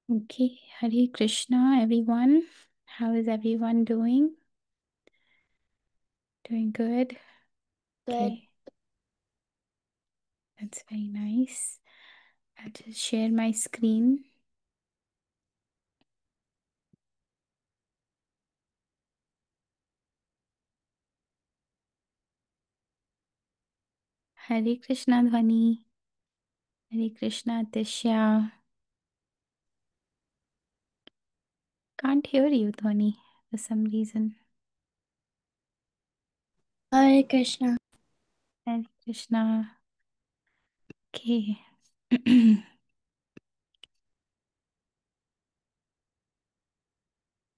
Okay, Hare Krishna, everyone. How is everyone doing? Doing good? Good. Okay, that's very nice. I'll just share my screen. Hare Krishna, Dhvani. Hare Krishna, Tishya. Can't hear you, Dhvani, for some reason. Hare Krishna. Hare Krishna. Okay.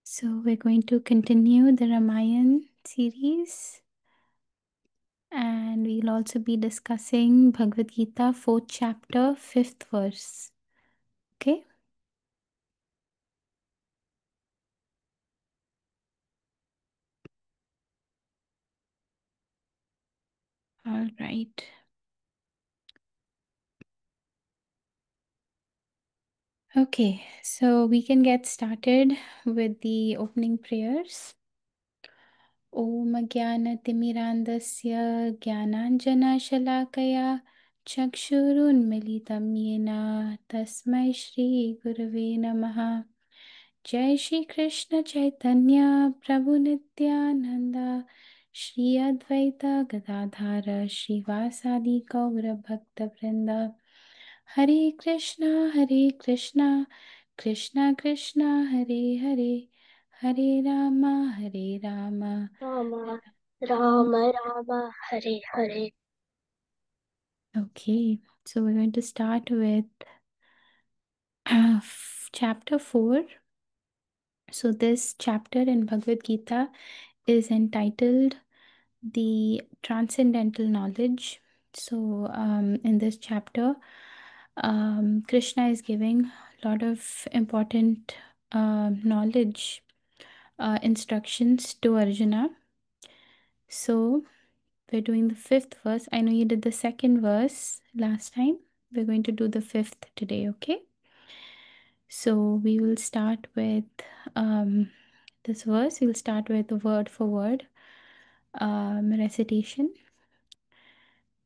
So we're going to continue the Ramayan series. And we'll also be discussing Bhagavad Gita, 4th chapter, 5th verse. Okay? All right. Okay, so we can get started with the opening prayers. Om Jnanatimirandasya Jnananjanashalakaya Chakshurunmilitam Yena Tasmai Shri Gurave Namaha. Jai Shri Krishna Chaitanya Prabhu Nityananda Shri Advaita Gadadhara Shri Vasadi Gaura Bhakta Vrinda. Hare Krishna Krishna Krishna Hare Hare Hare Rama Rama, Rama, Rama, Hare Hare. Okay, so we're going to start with chapter 4. So this chapter in Bhagavad Gita is entitled The Transcendental Knowledge. So in this chapter, Krishna is giving a lot of important knowledge instructions to Arjuna. So we're doing the 5th verse. I know you did the 2nd verse last time. We're going to do the 5th today, okay? So we will start with this verse. We'll start with the word for word recitation.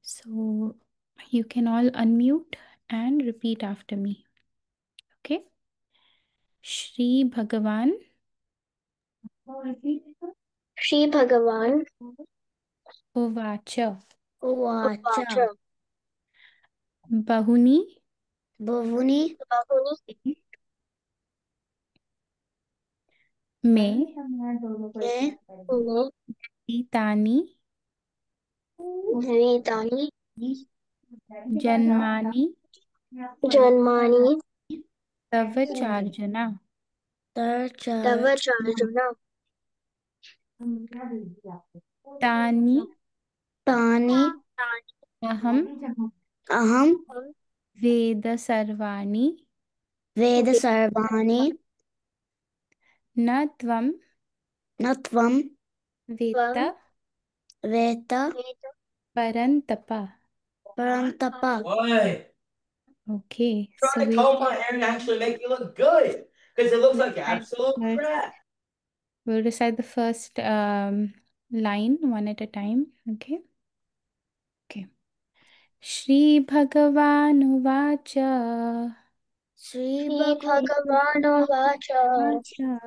So you can all unmute and repeat after me. Okay? Shri Bhagavan Shri Bhagavan Uvacha Uvacha Bahuni Bhavuni Me Me Tani Dvitani Janmani Janmani Tavacharjana Tava Charjuna Tani Tani Aham Aham Veda Sarvani Veda Sarvani Na Tvam Natvam Veta Veta Parantapa. Parantapa. Okay, Trying so to we'll comb my hair and actually make you look good because it looks like recite absolute the first, crap. we'll recite the first line one at a time. Okay. Okay. Shri Bhagavan Uvacha Shri Shri Bhagavan Bhagavan Uvacha Uvacha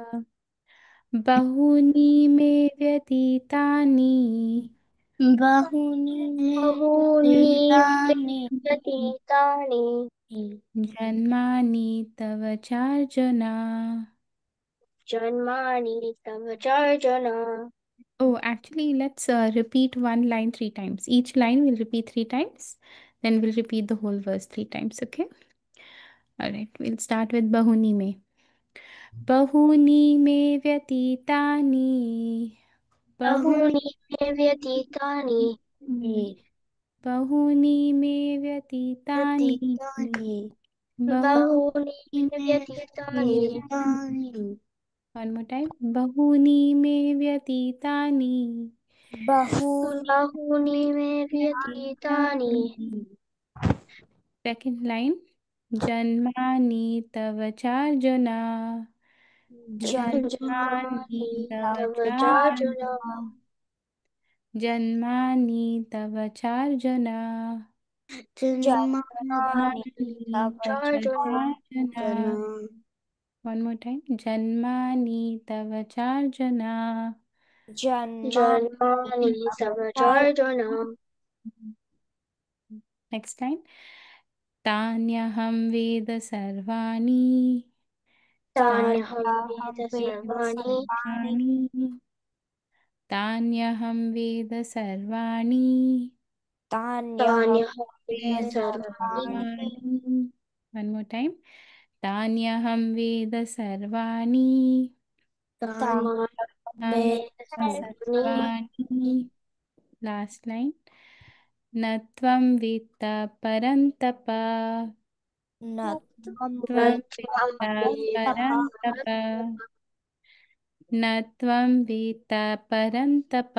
Bahuni me vyatitani Bahuni me Bahuni Tani Yatitani Janmani tava charjana. Janmani Tava Charjana. Oh, actually, let's repeat one line 3 times. Each line we'll repeat 3 times. Then we'll repeat the whole verse 3 times. Okay. All right. We'll start with Bahuni me. Bahuni me vyatitani. Bahuni Bahuni me Vyatitani Bahuni me vyatitani. Vyatitani Bahuni Bahuni me me Vyatitani vyatitani. One more time. Bahuni me vyatitani. Bahuni me Vyatitani Second line. जन्मानि तव चार्जुन जन्मानि जन्मानि तव तव चार्जुन चार्जुन जन्मानि तव चार्जुन जन्मानि जन्मानि तव तव चार्जुन one more time जन्मानि तव चार्जुन जन्मानि तव चार्जुन next time तान्यहं वेद सर्वाणि तान्यहं वेद सर्वाणि सर्वाणि तान्यहं वेद सर्वाणि तान्यहं वेद वेद सर्वाणि सर्वाणि one more time तान्यहं वेद सर्वाणि तान्यहं वेद सर्वाणि सर्वाणि last line न त्वं वेत्त परन्तप न त्वं त्वं वेत्ता वेत्त परन्तप परन्तप न त्वं वेत्त परन्तप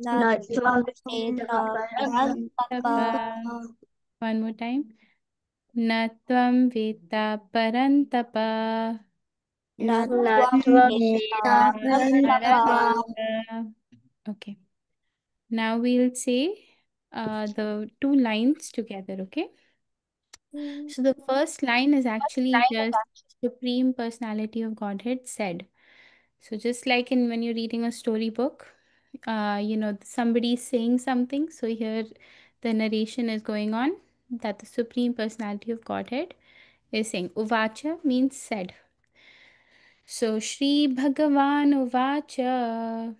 न त्वं वेत्ता परन्तप one more time न त्वं वेत्त परन्तप न न त्वं त्वं वेत्ता वेत्त परन्तप परन्तप okay now we'll say the two lines together okay so the first line is actually just Supreme Personality of Godhead said. So just like in when you're reading a storybook, somebody is saying something. So here the narration is going on that the Supreme Personality of Godhead is saying. Uvacha means said. So Shri Bhagavan Uvacha.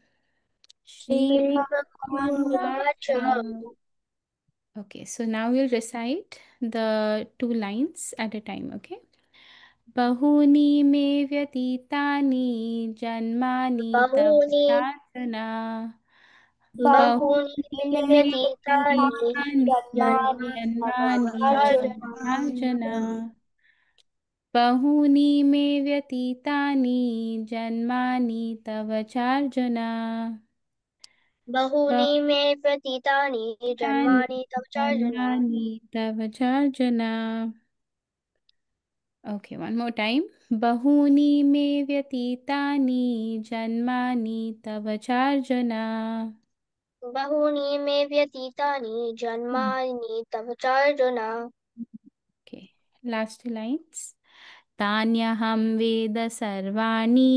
Shri Bhagavan श्रीभगवानुवाच Uvacha. Okay, so now we'll recite the two lines at a time, okay? बहूनि मे व्यतीतानि जन्मानि तव बहूनि चार्जुन बहूनि बहूनि मे मे व्यतीतानि व्यतीतानि जन्मानि तव जन्मानि तव चार्जुन चार्जुन बहूनि मे व्यतीतानि जन्मानि तव चार्जुन बहूनि मे व्यतीतानि तानि जन्मानि तव चार्जुन जन्मानि तव चार्जुन Okay, one more time. बहूनि मे व्यतीतानि जन्मानि तव चार्जुन बहूनि मे व्यतीतानि जन्मानि तव चार्जुन Okay, last two lines. तान्यहं वेद सर्वाणि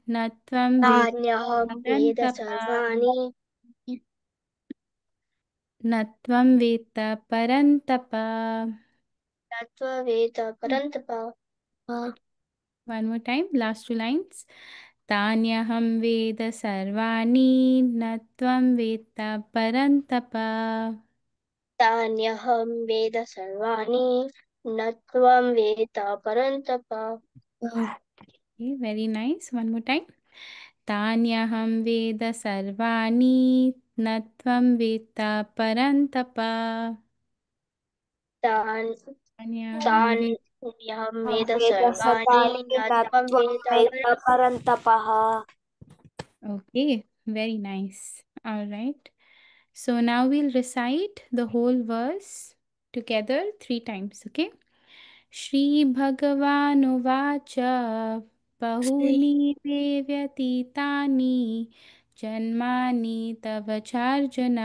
न त्वं वेत्त नान्यहं वेद परन्तप सर्वाणि न त्वं वेत्त परन्तप न त्ववेद परन्तप One more time, last two lines. तान्यहं वेद सर्वाणि न त्वं वेत्त परन्तप तान्यहं वेद सर्वाणि न त्वं वेद परन्तप Okay, very nice. One more time. तान्यहं वेद सर्वाणि न त्वं वेत्त परन्तप तान् तान्यहं वेद तान्यहं वेद सर्वाणि न त्वं वेद परन्तपः Okay, very nice. All right. So now we'll recite the whole verse together three times. Okay. श्रीभगवानुवाच बहूनि मे व्यतीतानि जन्मानि तव चार्जुन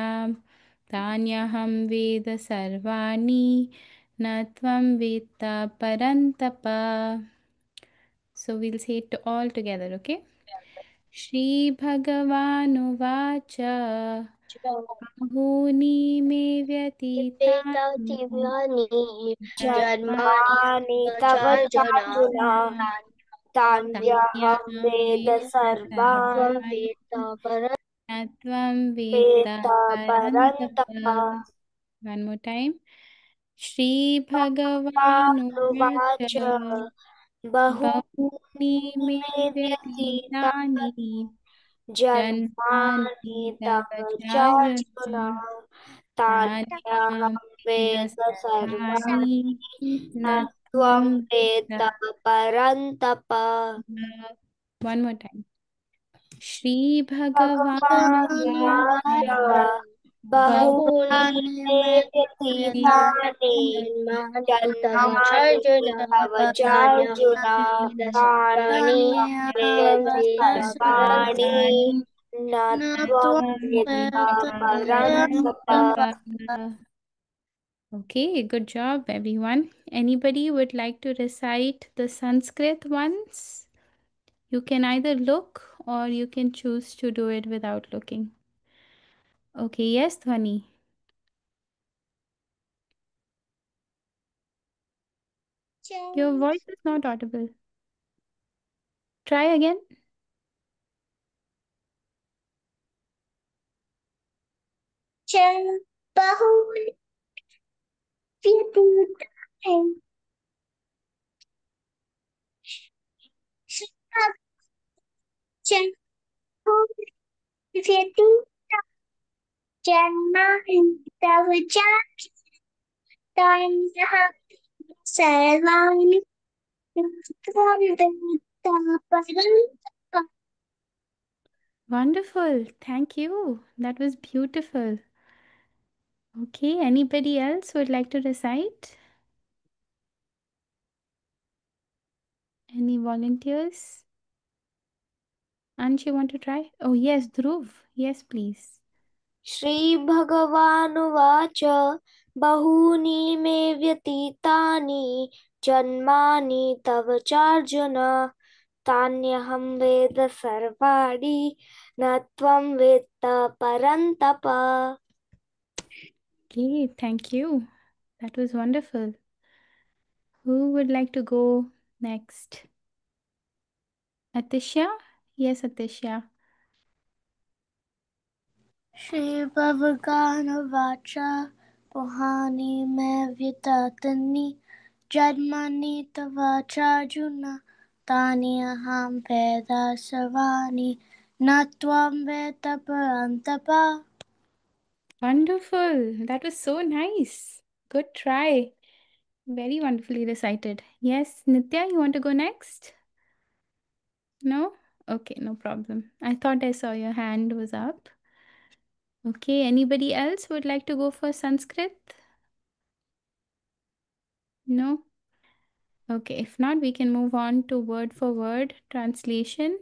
तान्यहं वेद सर्वाणि न त्वं वेत्त परन्तप So we'll say it all together, okay? श्रीभगवानुवाच बहूनि मे व्यतीतानि वेदातिव्यानि जन्मानि जन्मानि तव चार्जुन तान्यहं तान्यहं वेद वेद सर्वाणि सर्वाणि वेद न त्वं वेत्त परन्तप परन्तप One more time. श्रीभगवानुवाच उवाच बहूनि बहूनि मे मे व्यतीतानि व्यतीतानि जन्मानि जन्मानि तव तव चार्जुन चार्जुन तान्यहं तान्यहं वेद वेद सर्वाणि सर्वाणि न न त्वं त्वं वेद वेत्त परन्तप One more time. श्रीभगवानुवाच भगवानुवाच बहूनि बहूनि मे मे व्यतीतानि व्यतीतानि जन्मानि तव जन्मानि चार्जुन तव तान्यहं चार्जुन वेद सर्वाणि त्वं तान्यहं वेत्त परं सर्वाणि न त्वं वेत्त परन्तप. Okay, good job, everyone. Anybody would like to recite the Sanskrit ones? You can either look or you can choose to do it without looking. Okay, yes, Dhwani. Your voice is not audible. Try again. बहूनि व्यतीतानि जन्मानि जन्मानि तव चार्जुन सर्वाणि त्वं वेत्त परं Wonderful. Thank you. That was beautiful. Okay, anybody else would like to recite? Any volunteers? Ansh, you want to try? Oh, yes, Dhruv. Yes, please. श्रीभगवानुवाच बहूनि मे व्यतीतानि जन्मानि तव चार्जुन तान्यहं वेद सर्वाणि न त्वं वेत्त परन्तप. Okay, thank you. That was wonderful. Who would like to go next? Atisha? Yes, Atisha. श्रीभगवानुवाच बहूनि मे व्यतीतानि जन्मानि तव चार्जुन तानि अहं वेद सर्वाणि न त्वं वेत्त परन्तप. Wonderful. That was so nice. Good try. Very wonderfully recited. Yes, Nitya, you want to go next? No? Okay, no problem. I thought I saw your hand was up. Okay, anybody else would like to go for Sanskrit? No? Okay, if not, we can move on to word for word translation.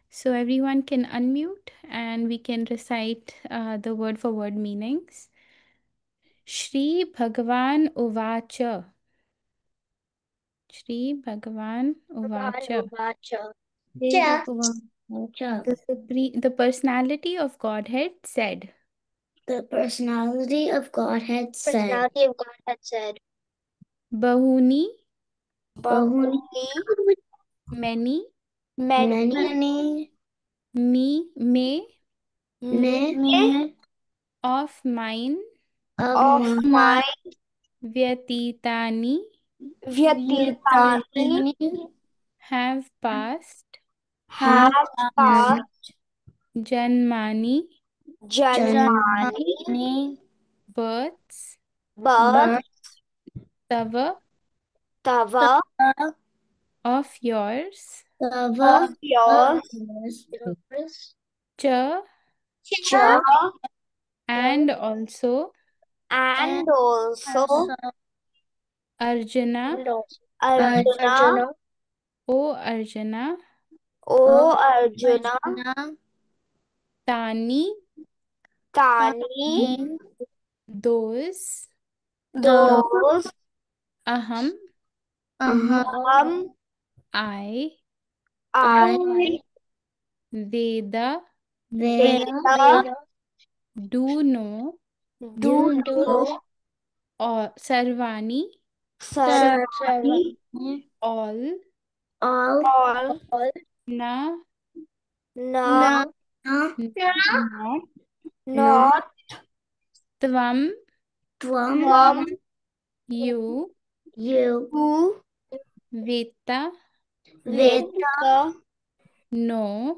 So everyone can unmute and we can recite the word for word meanings. Shri Bhagavan Uvacha. Shri Bhagavan Uvacha. The personality of Godhead said. The personality of Godhead said, Personality of God had said, Bahuni, Bahuni, many, many, me, me, of mine, of my vyatitani, Vyatitani have passed, have passed janmani, Janmani births, birth tava, Tava of yours, of yours yours, cha, Cha and also and also Arjuna, and also Arjuna, Arjuna, O Arjuna, O Arjuna, tani, Tani, those, those, aham, Aham, I, I, Veda, Veda, Veda, do know, do do know, know, or Sarvani, Sarvani, all, all, all, na, na, not, not, tvam, tvam, you, you, veta, Veda, no,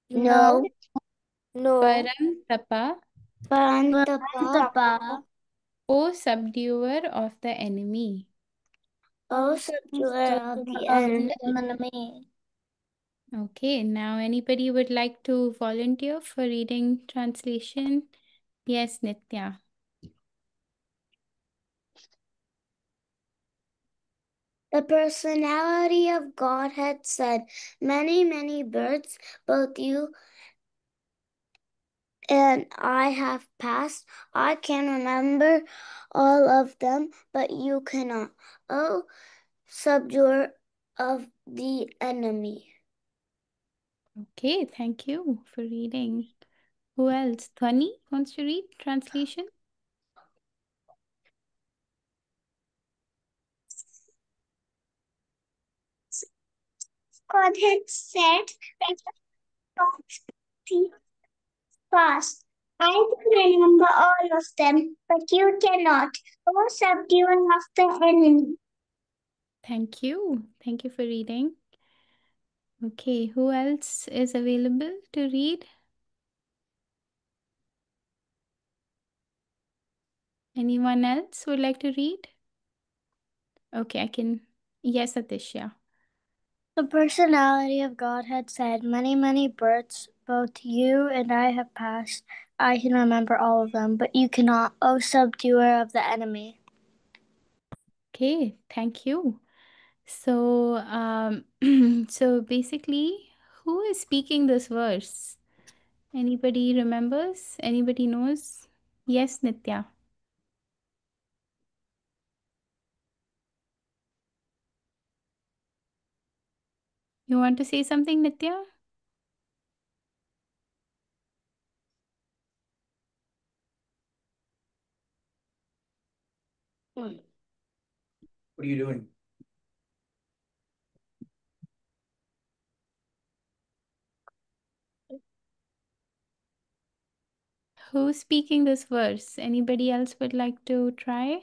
no, no, parantapa, Parantapa, O subduer of the enemy. O subduer of the enemy. Okay, now anybody would like to volunteer for reading translation? Yes, Nitya. The personality of God had said, many, many birds, both you and I have passed. I can remember all of them, but you cannot. Oh, subduer of the enemy. Okay, thank you for reading. Who else? Dhwani wants to read translation? God had said, fast. I can remember all of them, but you cannot. O subduer of the enemy. Thank you. Thank you for reading. Okay, who else is available to read? Anyone else would like to read? Okay, I can. Yes, Atisha. The personality of God had said, many, many births, both you and I have passed. I can remember all of them, but you cannot, O subduer of the enemy. Okay, thank you. So, so basically, who is speaking this verse? Anybody remembers? Anybody knows? Yes, Nitya. You want to say something, Nitya? What are you doing? Who's speaking this verse? Anybody else would like to try?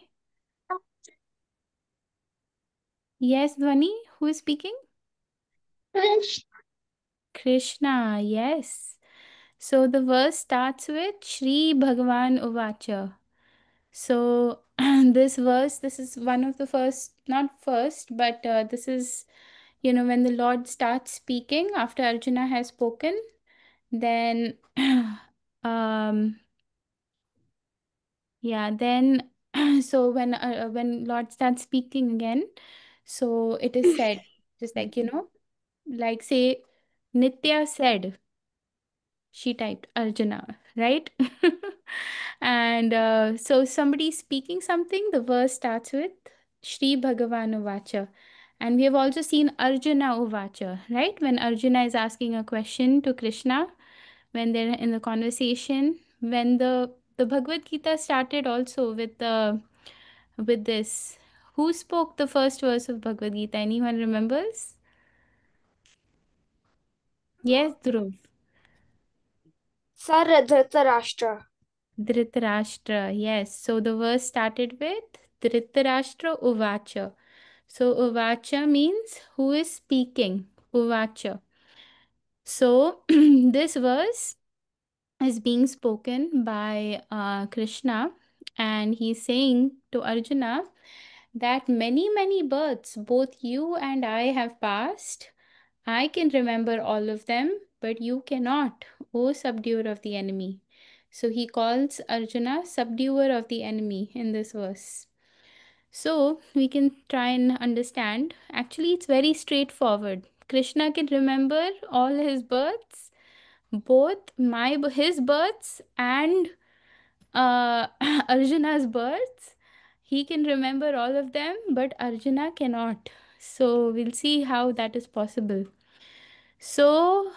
Yes, Dhwani, who is speaking? Krishna, yes. So the verse starts with Shri Bhagavan Uvacha. So this verse, this is one of the first, not first, but this is, when the Lord starts speaking after Arjuna has spoken, then, um, yeah, then, so when Lord starts speaking again, so it is said, just like, like say, Nitya said. She typed Arjuna, right? And so somebody speaking something, the verse starts with Shri Bhagavan Uvacha. And we have also seen Arjuna Uvacha, right? When Arjuna is asking a question to Krishna, when they're in the conversation, when the Bhagavad Gita started also with this. Who spoke the first verse of Bhagavad Gita? Anyone remembers? Yes, Dhruv. Sir Dhritarashtra. Dhritarashtra, yes. So the verse started with Dhritarashtra Uvacha. So Uvacha means who is speaking. Uvacha. So this verse is being spoken by Krishna, and he's saying to Arjuna that many, many births, both you and I have passed. I can remember all of them, but you cannot, O subduer of the enemy. So he calls Arjuna subduer of the enemy in this verse. So we can try and understand. Actually, it's very straightforward. Krishna can remember all his births, both his births and Arjuna's births. He can remember all of them, but Arjuna cannot. So we'll see how that is possible. So,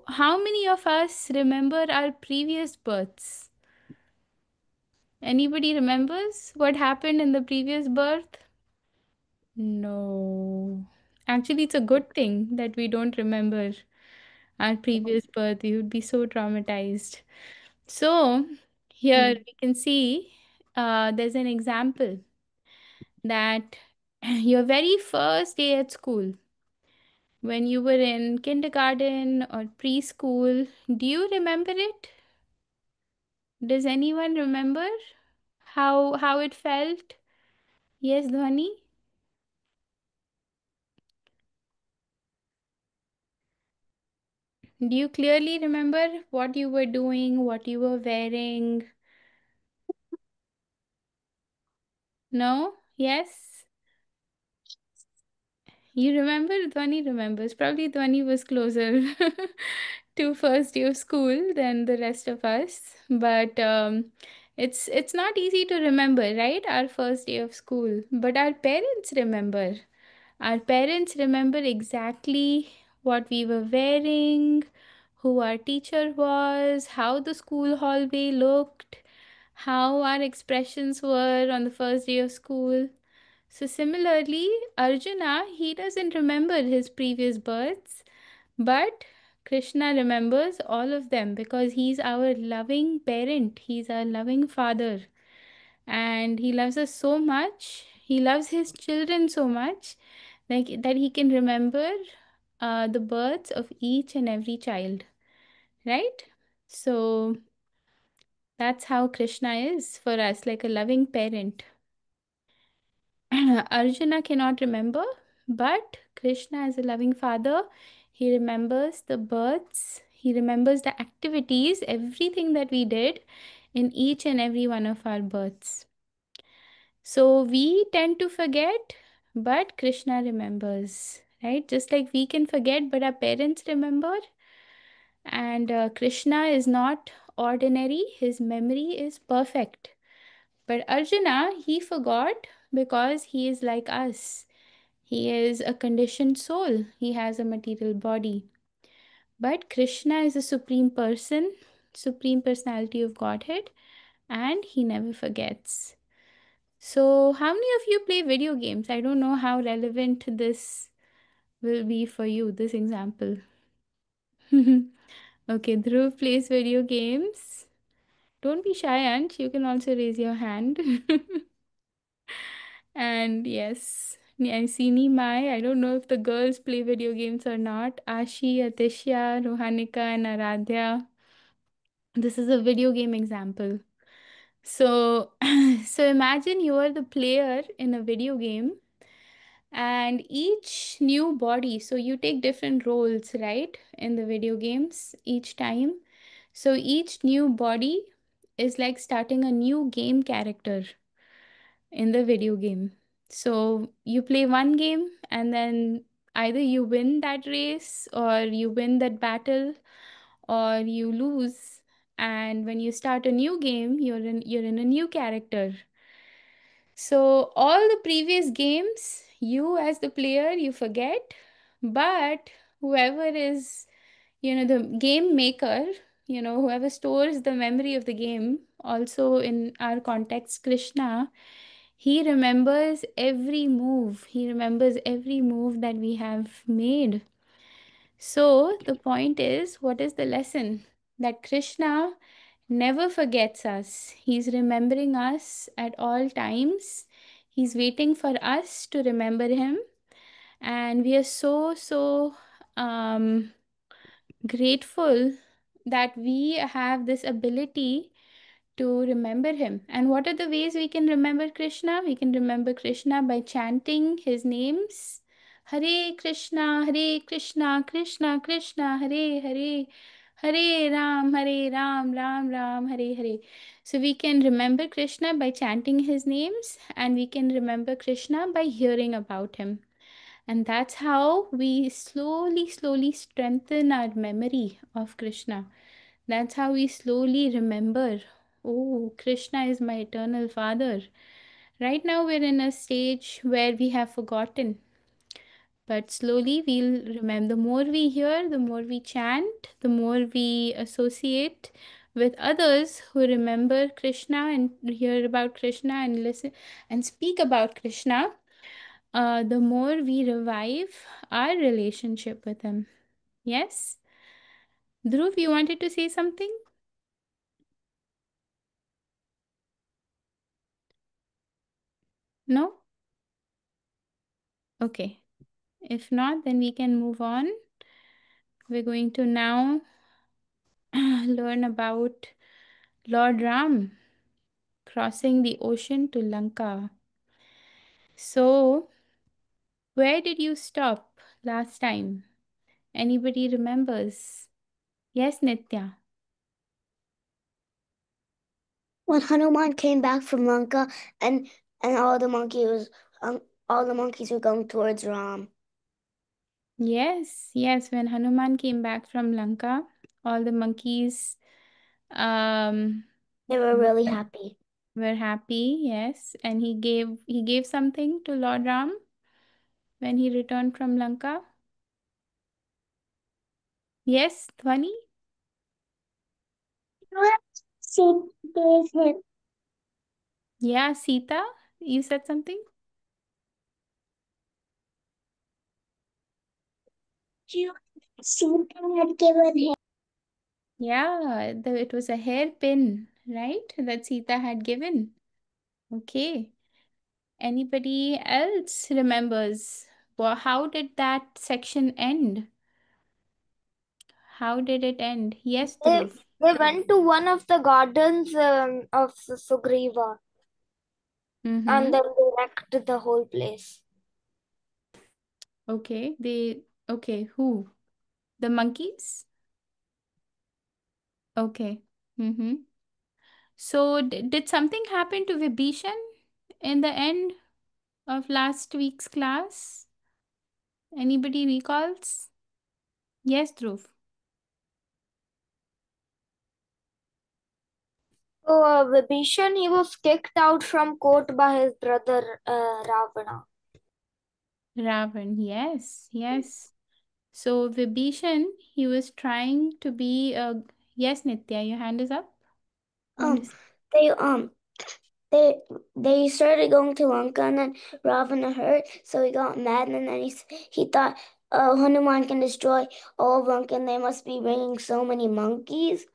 how many of us remember our previous births? Anybody remembers what happened in the previous birth? No. Actually, it's a good thing that we don't remember our previous birth. We would be so traumatized. So, here we can see there's an example that your very first day at school, when you were in kindergarten or preschool, do you remember it? Does anyone remember how it felt? Yes, Dhwani? Do you clearly remember what you were doing, what you were wearing? No? Yes? You remember? Dhwani remembers. Probably Dhwani was closer to first day of school than the rest of us. But it's not easy to remember, right? Our first day of school. But our parents remember. Our parents remember exactly what we were wearing, who our teacher was, how the school hallway looked, how our expressions were on the first day of school. So similarly, Arjuna, he doesn't remember his previous births, but Krishna remembers all of them because he's our loving parent, he's our loving father, and he loves us so much. He loves his children so much like that he can remember the births of each and every child, right? So that's how Krishna is for us, like a loving parent. Arjuna cannot remember, but Krishna, as a loving father, he remembers the births, he remembers the activities, everything that we did in each and every one of our births. So we tend to forget, but Krishna remembers, right? Just like we can forget, but our parents remember. And Krishna is not ordinary, his memory is perfect. But Arjuna, he forgot because he is like us. He is a conditioned soul, he has a material body. But Krishna is a supreme person, supreme personality of Godhead, and he never forgets. So, how many of you play video games? I don't know how relevant this will be for you, this example. Okay, Dhruv plays video games. Don't be shy, Ansh. You can also raise your hand. And yes, I see Nimai. I don't know if the girls play video games or not. Ashi, Atisha, Rohanika, and Aradhya. This is a video game example. So, so imagine you are the player in a video game, and each new body, so you take different roles, right, in the video games each time. So each new body is like starting a new game character in the video game. So you play one game and then either you win that race or you win that battle or you lose. And when you start a new game, you're in a new character. So all the previous games, you as the player, you forget, but whoever is, the game maker, whoever stores the memory of the game, also in our context, Krishna, he remembers every move. He remembers every move that we have made. So the point is, what is the lesson? That Krishna never forgets us. He's remembering us at all times. He's waiting for us to remember him. And we are so, so grateful that we have this ability to remember him. And what are the ways we can remember Krishna? We can remember Krishna by chanting his names. Hare Krishna, Hare Krishna, Krishna Krishna, Hare Hare, Hare Ram, Ram Ram, Hare Hare. So we can remember Krishna by chanting his names, and we can remember Krishna by hearing about him. And that's how we slowly, slowly strengthen our memory of Krishna. That's how we slowly remember, oh, Krishna is my eternal father. Right now, we're in a stage where we have forgotten. But slowly we'll remember. The more we hear, the more we chant, the more we associate with others who remember Krishna and hear about Krishna and listen and speak about Krishna, the more we revive our relationship with him. Yes? Dhruv, you wanted to say something? No? Okay. If not, then we can move on. We're going to now learn about Lord Ram crossing the ocean to Lanka. So, where did you stop last time? Anybody remembers? Yes, Nitya. When Hanuman came back from Lanka and and all the monkeys were going towards Ram. Yes, yes. When Hanuman came back from Lanka, all the monkeys um They were really happy. were happy, yes, and he gave something to Lord Ram when he returned from Lanka. Yes, Dhwani? She gave him. Yeah, Sita, you said something? Sita had given him. Yeah, it was a hairpin, right? That Sita had given. Okay. Anybody else remembers? Well, how did that section end? How did it end? Yes, Dhruv. They went to one of the gardens of Sugriva, and Mm-hmm. then they wrecked the whole place. Okay. Okay, who? The monkeys? Okay. Mm-hmm. So, did something happen to Vibhishan in the end of last week's class? Anybody recalls? Yes, Dhruv. So Vibhishan, he was kicked out from court by his brother Ravana. Ravan, yes, yes. So Vibhishan, he was trying to be a yes, Nitya, your hand is up. Want to Um, they they they started going to Lanka, and then Ravana heard, so he got mad, and then he thought, oh, Hanuman can destroy all of Lanka, and they must be bringing so many monkeys.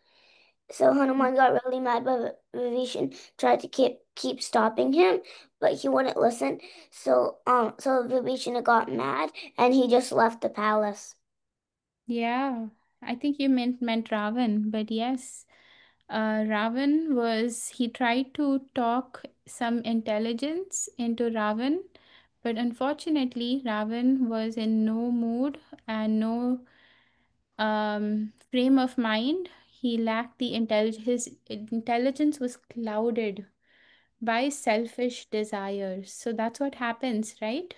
So Hanuman got really mad, but Vibhishan tried to keep stopping him, but he wouldn't listen. So Vibhishan got mad, and he just left the palace. Yeah, I think you meant Ravan, but yes, Ravan was he tried to talk some intelligence into Ravan, but unfortunately, Ravan was in no mood and no frame of mind. He lacked the intelligence. His intelligence was clouded by selfish desires. So that's what happens, right?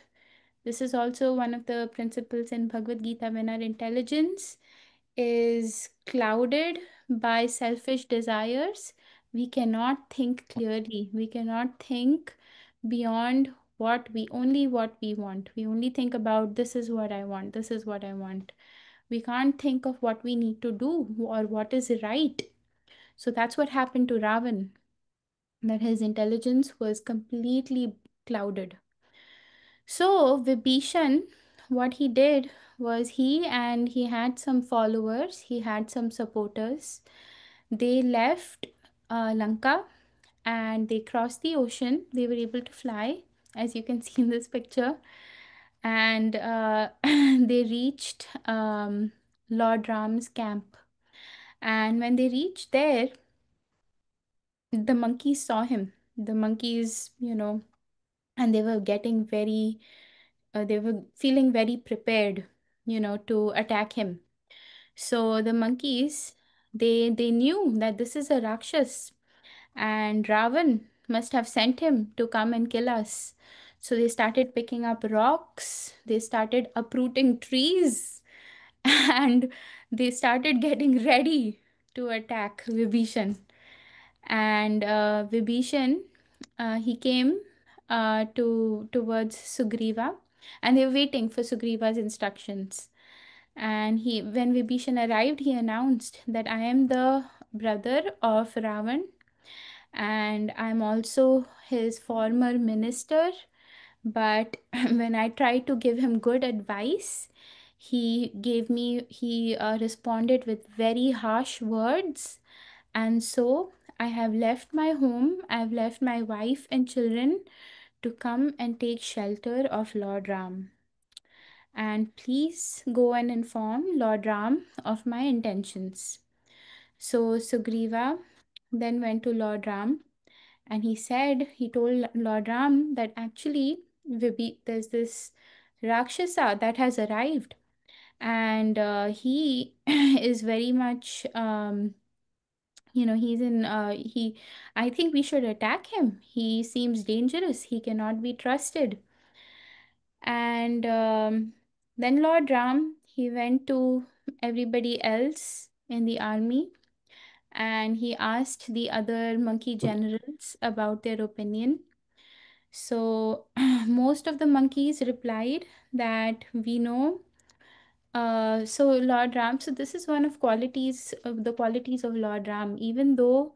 This is also one of the principles in Bhagavad Gita when our intelligence is clouded by selfish desires. We cannot think clearly. We cannot think beyond what we want. We only think about this is what I want, this is what I want. We can't think of what we need to do or what is right. So that's what happened to Ravan, that his intelligence was completely clouded. So Vibhishan, what he did was he had some followers, he had some supporters. They left Lanka and they crossed the ocean. They were able to fly, as you can see in this picture, and they reached Lord Ram's camp. And when they reached there, the monkeys saw him. The monkeys, and they were getting very they were feeling very prepared, to attack him. So the monkeys, they knew that this is a Rakshas and Ravan must have sent him to come and kill us. So they started picking up rocks, they started uprooting trees, and they started getting ready to attack Vibhishan. And Vibhishan, he came towards Sugriva, and they were waiting for Sugriva's instructions. And when Vibhishan arrived, he announced that I am the brother of Ravan, and I'm also his former minister. But when I tried to give him good advice, he responded with very harsh words. And so I have left my home, I've left my wife and children to come and take shelter of Lord Ram. And please go and inform Lord Ram of my intentions. So Sugriva then went to Lord Ram, and he told Lord Ram that actually there's this Rakshasa that has arrived, and he is very much he's in he I think we should attack him. He seems dangerous. He cannot be trusted. And then Lord Ram, he went to everybody else in the army, and he asked the other monkey generals about their opinion. So most of the monkeys replied that we know. So Lord Ram, so this is one of the qualities of Lord Ram. Even though,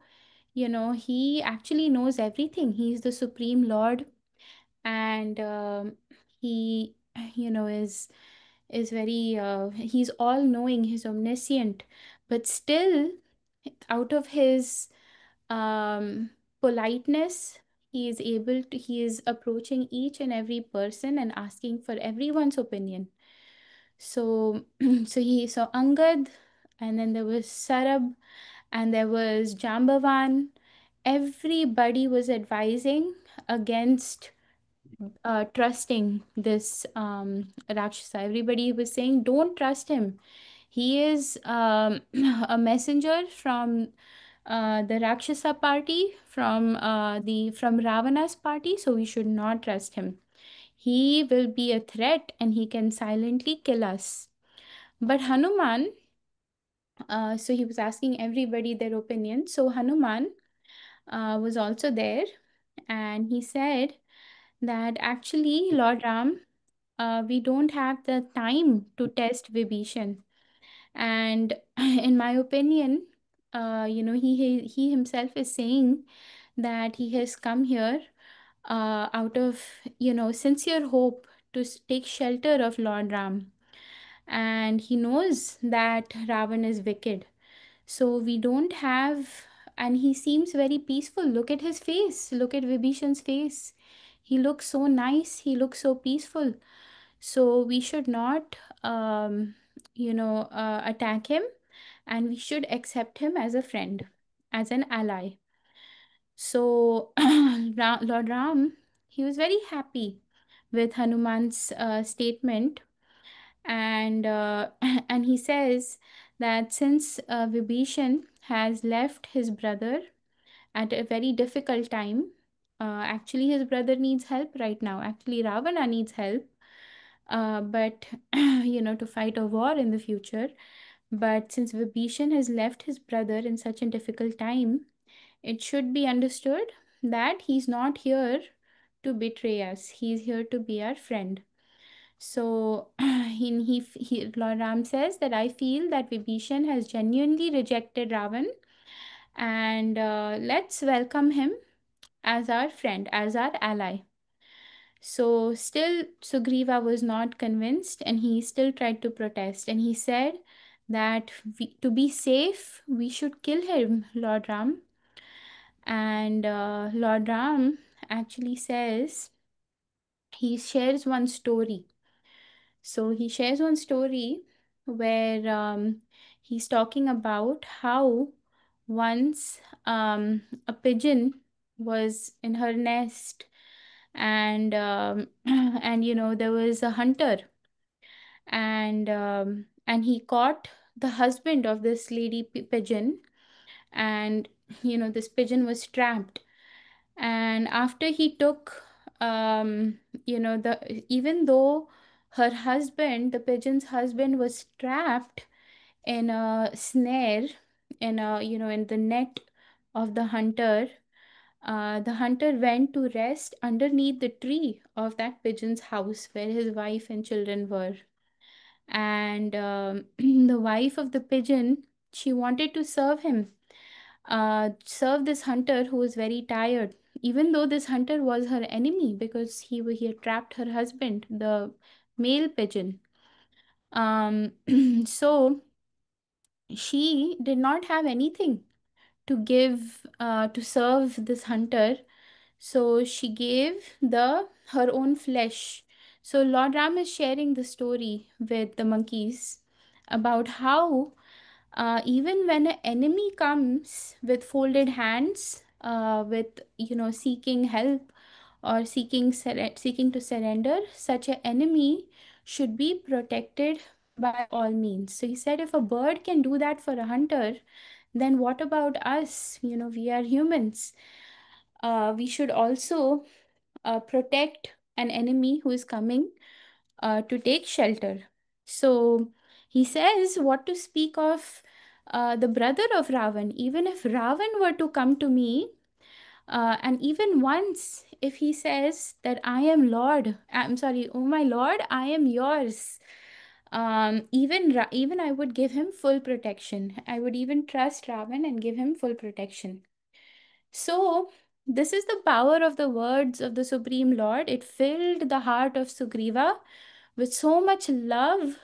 he actually knows everything. He's the Supreme Lord, and he, is very, he's all knowing, he's omniscient, but still, out of his um, politeness, he is approaching each and every person and asking for everyone's opinion. So, so Angad, and then there was Sarab, and there was Jambavan. Everybody was advising against trusting this Rakshasa. Everybody was saying, don't trust him. He is a messenger from the Rakshasa party, from Ravana's party, so we should not trust him. He will be a threat and he can silently kill us. But Hanuman, so he was asking everybody their opinion. So Hanuman was also there, and he said that actually, Lord Ram, we don't have the time to test Vibhishan. And in my opinion, he himself is saying that he has come here out of, sincere hope to take shelter of Lord Ram. And he knows that Ravan is wicked. So we don't have, and he seems very peaceful. Look at his face. Look at Vibhishan's face. He looks so nice. He looks so peaceful. So we should not, attack him, and we should accept him as a friend, as an ally. So Lord Ram, he was very happy with Hanuman's statement, and and he says that since Vibhishan has left his brother at a very difficult time, actually his brother needs help right now. Actually, Ravana needs help, but to fight a war in the future. But since Vibhishan has left his brother in such a difficult time, it should be understood that he's not here to betray us. He's here to be our friend. So Lord Ram says that I feel that Vibhishan has genuinely rejected Ravan, and let's welcome him as our friend, as our ally. So still Sugriva was not convinced, and he still tried to protest, and he said that to be safe, we should kill him, Lord Ram. And Lord Ram actually says, he shares one story. So he shares one story where he's talking about how once a pigeon was in her nest, and and there was a hunter, and he caught the husband of this lady pigeon, and this pigeon was trapped. And after he took the even though her husband, the pigeon's husband, was trapped in a snare, in the net of the hunter went to rest underneath the tree of that pigeon's house where his wife and children were. And the wife of the pigeon, she wanted to serve this hunter who was very tired, even though this hunter was her enemy because he had trapped her husband, the male pigeon. Um, so she did not have anything to give to serve this hunter, so she gave her own flesh. So Lord Ram is sharing the story with the monkeys about how even when an enemy comes with folded hands, with seeking help or seeking to surrender, such an enemy should be protected by all means. So he said, if a bird can do that for a hunter, then what about us? We are humans. We should also protect an enemy who is coming to take shelter. So he says, what to speak of the brother of Ravan? Even if Ravan were to come to me, and even once, if he says that I am Lord, I'm sorry, oh my Lord, I am yours. Even I would give him full protection. I would even trust Ravan and give him full protection. So, this is the power of the words of the Supreme Lord. It filled the heart of Sugriva with so much love,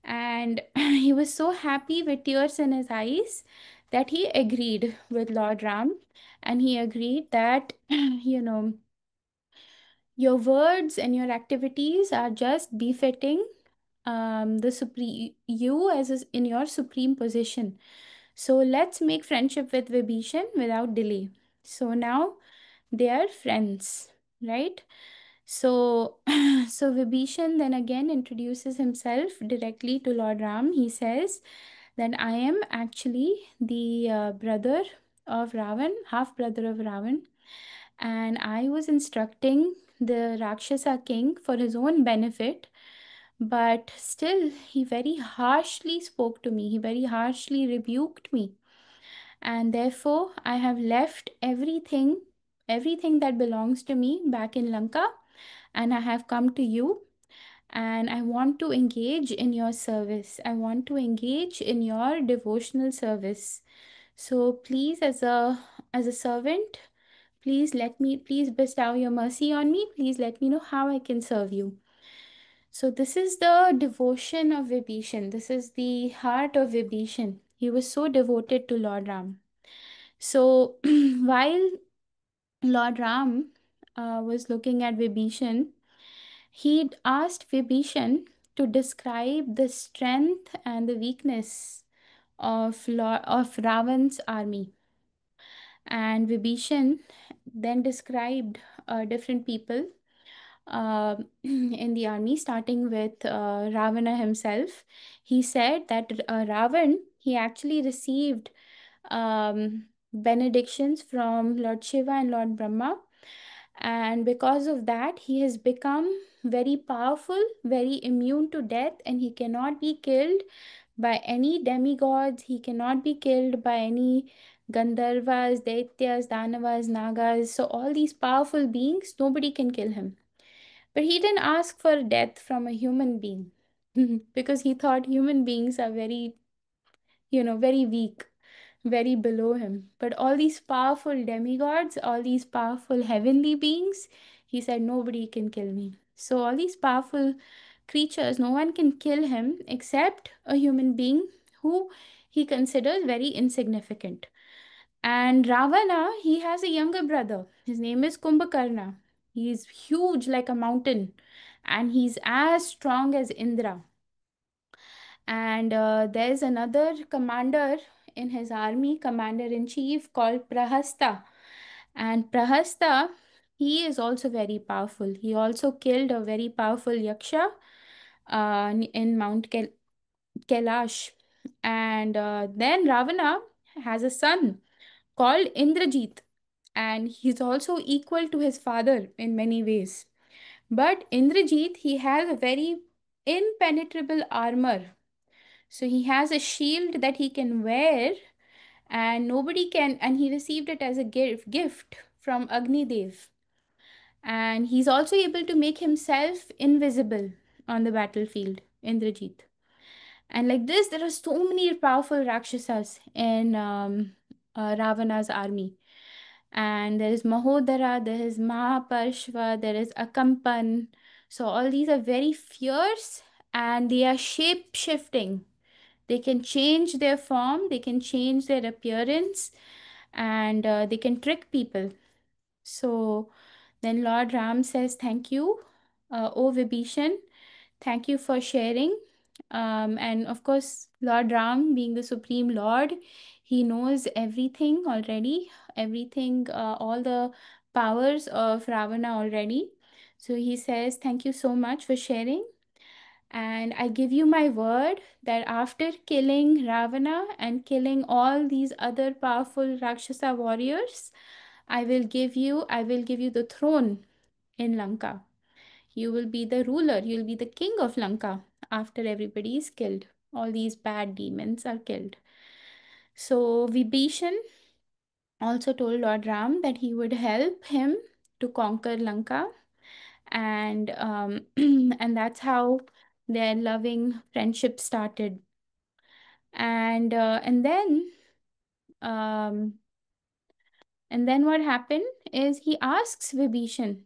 and he was so happy with tears in his eyes that he agreed with Lord Ram, and he agreed that, your words and your activities are just befitting the supreme you as in your supreme position. So let's make friendship with Vibhishan without delay. So now they are friends, right? So, so Vibhishan then again introduces himself directly to Lord Ram. He says that I am actually the brother of Ravan, half brother of Ravan, and I was instructing the Rakshasa king for his own benefit, but still he very harshly spoke to me. He very harshly rebuked me, and therefore I have left everything that belongs to me back in Lanka, and I have come to you, and I want to engage in your service. I want to engage in your devotional service. So please, as a servant, please bestow your mercy on me. Please let me know how I can serve you. So this is the devotion of Vibhishan. This is the heart of Vibhishan. He was so devoted to Lord Ram. So while Lord Ram was looking at Vibhishan, he'd asked Vibhishan to describe the strength and the weakness of Ravan's army. And Vibhishan then described different people in the army, starting with Ravana himself. He said that Ravan, he actually received benedictions from Lord Shiva and Lord Brahma, and because of that, he has become very powerful, very immune to death, and he cannot be killed by any demigods. He cannot be killed by any Gandharvas, Daityas, Danavas, Nagas. So, all these powerful beings, nobody can kill him. But he didn't ask for death from a human being because he thought human beings are very weak, very below him. But all these powerful demigods, all these powerful heavenly beings, he said, nobody can kill me. So, all these powerful creatures, no one can kill him except a human being who he considers very insignificant. And Ravana, he has a younger brother. His name is Kumbhakarna. He's huge like a mountain, and he's as strong as Indra. And there's another commander in his army, commander in chief called Prahasta. And Prahasta, he is also very powerful. He also killed a very powerful Yaksha in Mount Kailash. And then Ravana has a son called Indrajit, and he's also equal to his father in many ways. But Indrajit, he has a very impenetrable armor. So he has a shield that he can wear, and nobody can, and he received it as a gift from Agni Dev. And he's also able to make himself invisible on the battlefield, Indrajit. And like this, there are so many powerful Rakshasas in Ravana's army. And there is Mahodara, there is Mahaparshva, there is Akampan. So all these are very fierce, and they are shape shifting. They can change their form, they can change their appearance, and they can trick people. So then Lord Ram says, thank you, O Vibhishan. Thank you for sharing. And of course, Lord Ram, being the Supreme Lord, he knows everything already, everything, all the powers of Ravana already. So he says, thank you so much for sharing. And I give you my word that after killing Ravana and killing all these other powerful Rakshasa warriors, I will give you the throne in Lanka. You will be the ruler, you'll be the king of Lanka after everybody is killed. All these bad demons are killed. So Vibhishan also told Lord Ram that he would help him to conquer Lanka, and and that's how their loving friendship started. Um, and then what happened is he asks Vibhishan.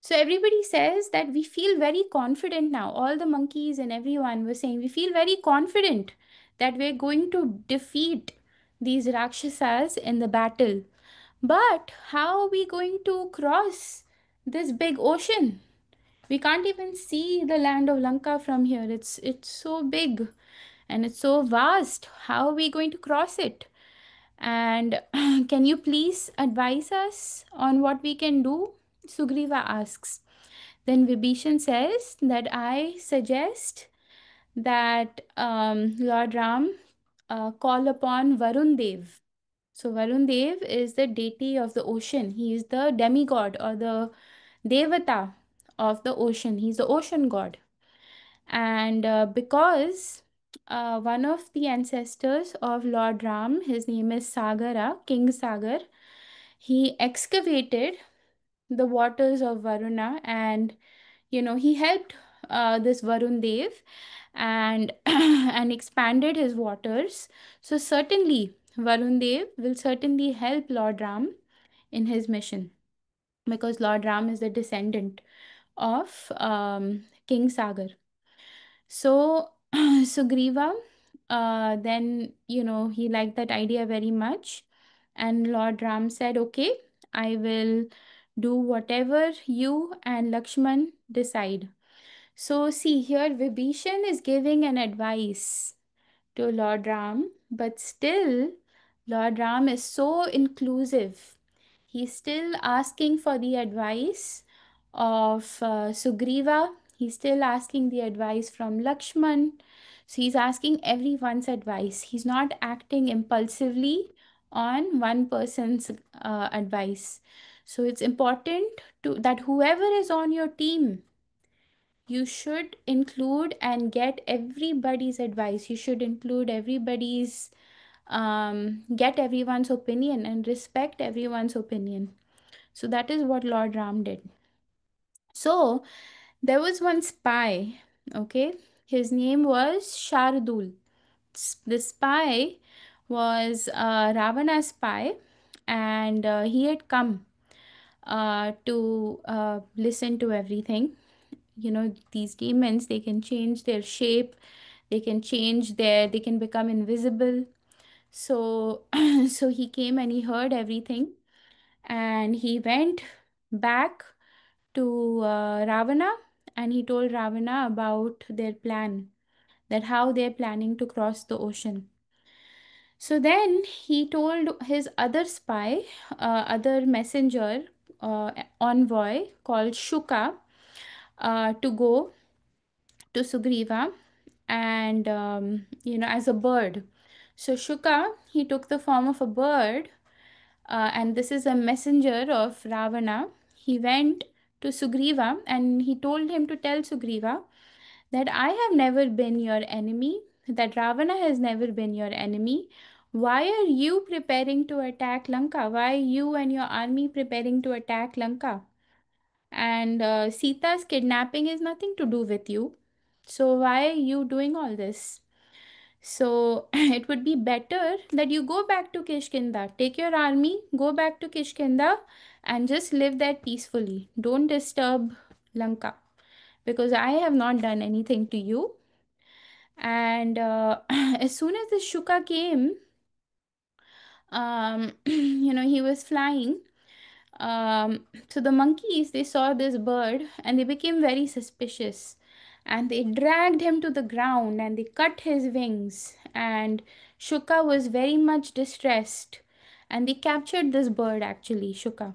So everybody says that we feel very confident now. All the monkeys and everyone was saying we feel very confident that we're going to defeat these Rakshasas in the battle. But how are we going to cross this big ocean? We can't even see the land of Lanka from here. It's so big and it's so vast. How are we going to cross it? And can you please advise us on what we can do? Sugriva asks. Then Vibhishan says that I suggest that Lord Ram call upon Varun Dev. So Varun Dev is the deity of the ocean. He is the demigod or the devata of the ocean. He's the ocean god. And because one of the ancestors of Lord Ram, his name is Sagara, King Sagar, he excavated the waters of Varuna, and he helped this Varun Dev and and expanded his waters. So certainly Varun Dev will certainly help Lord Ram in his mission, because Lord Ram is the descendant of King Sagar. So Sugriva, then he liked that idea very much, and Lord Ram said, "Okay, I will do whatever you and Lakshman decide." So see here, Vibhishan is giving an advice to Lord Ram, but still Lord Ram is so inclusive. He's still asking for the advice of Sugriva. He's still asking the advice from Lakshman. So he's asking everyone's advice. He's not acting impulsively on one person's advice. So it's important that whoever is on your team, you should include and get everybody's advice. You should include everybody's, get everyone's opinion and respect everyone's opinion. So that is what Lord Ram did. So there was one spy, okay? His name was Shardul. The spy was Ravana's spy, and he had come to listen to everything. These demons, they can change their shape, they can become invisible. So so he came and he heard everything, and he went back to Ravana, and he told Ravana about their plan, that how they're planning to cross the ocean. So then he told his other spy, other messenger, envoy called Shuka, to go to Sugriva, and as a bird. So Shuka, he took the form of a bird, and this is a messenger of Ravana. He went to Sugriva and he told him to tell Sugriva that I have never been your enemy, that Ravana has never been your enemy. Why are you preparing to attack Lanka? Why are you and your army preparing to attack Lanka? And Sita's kidnapping is nothing to do with you. So why are you doing all this? So it would be better that you go back to Kishkinda. Take your army, go back to Kishkinda, and just live there peacefully. Don't disturb Lanka, because I have not done anything to you. And as soon as the Shuka came, he was flying. So the monkeys, they saw this bird and they became very suspicious, and they dragged him to the ground and they cut his wings, and Shuka was very much distressed, and they captured this bird, actually Shuka.